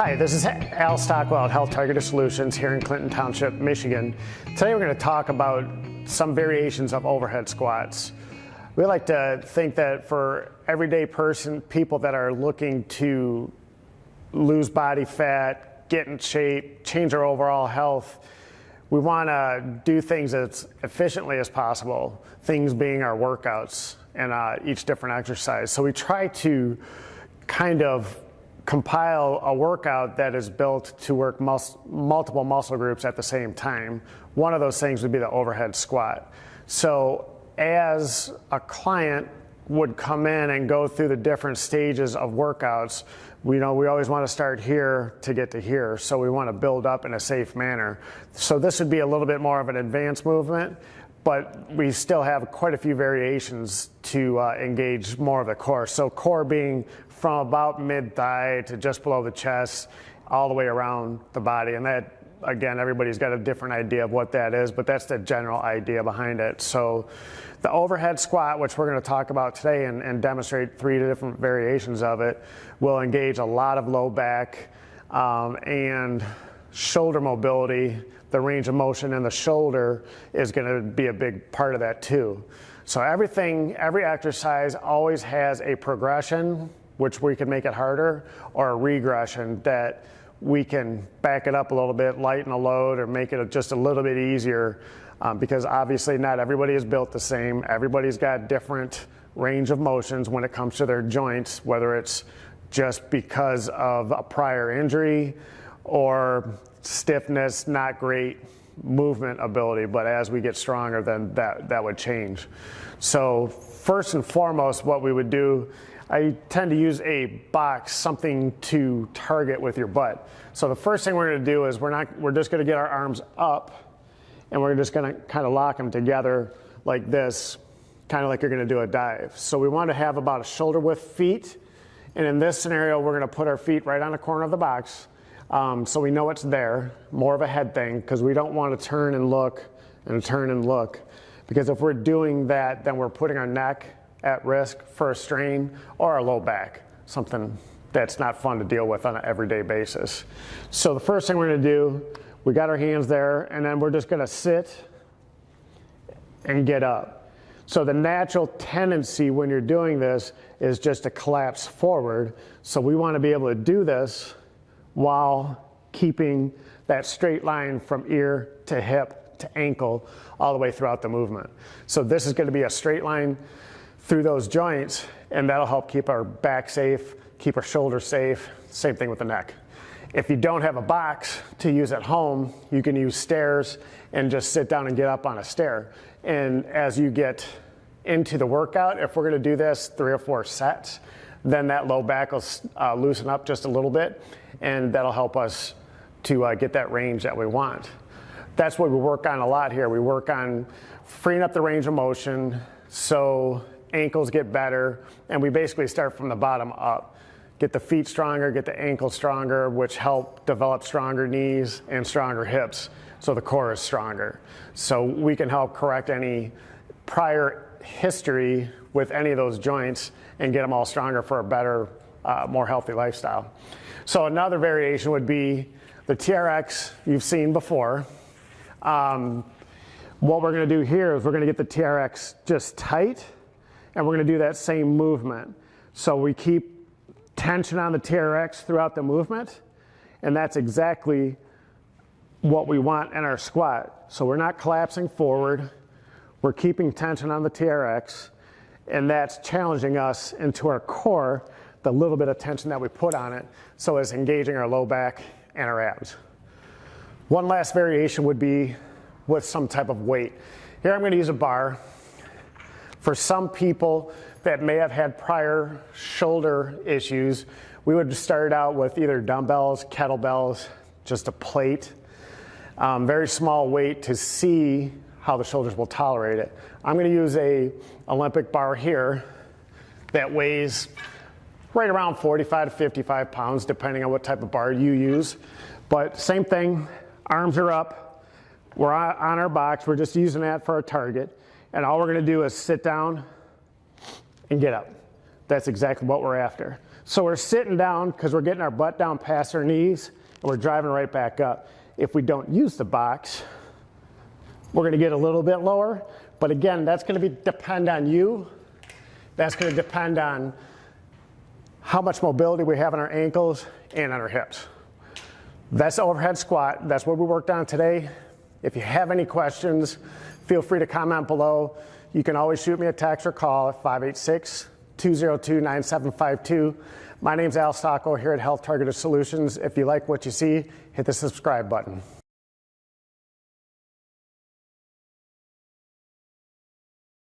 Hi, this is Al Stockwell at Health Targeted Solutions here in Clinton Township, Michigan. Today we're going to talk about some variations of overhead squats. We like to think that for everyday people that are looking to lose body fat, get in shape, change their overall health, we want to do things as efficiently as possible, things being our workouts and each different exercise. So we try to kind of compile a workout that is built to work multiple muscle groups at the same time. One of those things would be the overhead squat. So as a client would come in and go through the different stages of workouts, we always want to start here to get to here. So we want to build up in a safe manner. So this would be a little bit more of an advanced movement, but we still have quite a few variations to engage more of the core. So core being from about mid-thigh to just below the chest, all the way around the body. And that, again, everybody's got a different idea of what that is, but that's the general idea behind it. So the overhead squat, which we're going to talk about today and demonstrate 3 different variations of it, will engage a lot of low back and shoulder mobility. The range of motion in the shoulder is going to be a big part of that too. So every exercise always has a progression, which we can make it harder, or a regression that we can back it up a little bit, lighten the load, or make it just a little bit easier, because obviously not everybody is built the same. Everybody's got different range of motions when it comes to their joints, whether it's just because of a prior injury or stiffness, not great movement ability, but as we get stronger, then that would change. So first and foremost, what we would do, I tend to use a box, something to target with your butt. So the first thing we're going to do is we're just going to get our arms up, and we're just going to kind of lock them together like this, kind of like you're going to do a dive. So we want to have about a shoulder width feet, and in this scenario, we're going to put our feet right on the corner of the box, so we know it's there. More of a head thing, because we don't want to turn and look and turn and look, because if we're doing that, then we're putting our neck at risk for a strain or a low back, something that's not fun to deal with on an everyday basis. So the first thing we're going to do, we got our hands there, and then we're just going to sit and get up. So the natural tendency when you're doing this is just to collapse forward. So we want to be able to do this while keeping that straight line from ear to hip to ankle all the way throughout the movement. So this is going to be a straight line through those joints, and that'll help keep our back safe, keep our shoulders safe. Same thing with the neck. If you don't have a box to use at home, you can use stairs and just sit down and get up on a stair. And as you get into the workout, if we're going to do this 3 or 4 sets, then that low back will loosen up just a little bit, and that'll help us to get that range that we want. That's what we work on a lot here. We work on freeing up the range of motion so ankles get better, and we basically start from the bottom up. Get the feet stronger, get the ankles stronger, which help develop stronger knees and stronger hips, so the core is stronger. So we can help correct any prior history with any of those joints and get them all stronger for a better, more healthy lifestyle. So another variation would be the TRX you've seen before. What we're going to do here is we're going to get the TRX just tight, and we're going to do that same movement. So we keep tension on the TRX throughout the movement, and that's exactly what we want in our squat. So we're not collapsing forward, we're keeping tension on the TRX, and that's challenging us into our core, the little bit of tension that we put on it, so it's engaging our low back and our abs. One last variation would be with some type of weight. Here I'm going to use a bar. For some people that may have had prior shoulder issues, we would start out with either dumbbells, kettlebells, just a plate, very small weight to see how the shoulders will tolerate it. I'm going to use a Olympic bar here that weighs right around 45 to 55 pounds, depending on what type of bar you use. But same thing, arms are up, we're on our box, we're just using that for our target. And all we're going to do is sit down and get up. That's exactly what we're after. So we're sitting down because we're getting our butt down past our knees and we're driving right back up. If we don't use the box, we're going to get a little bit lower, but again, that's going to depend on you. That's going to depend on how much mobility we have in our ankles and on our hips. That's the overhead squat. That's what we worked on today. If you have any questions, feel free to comment below. You can always shoot me a text or call at 586-202-9752. My name's Stockwell here at Health Targeted Solutions. If you like what you see, hit the subscribe button.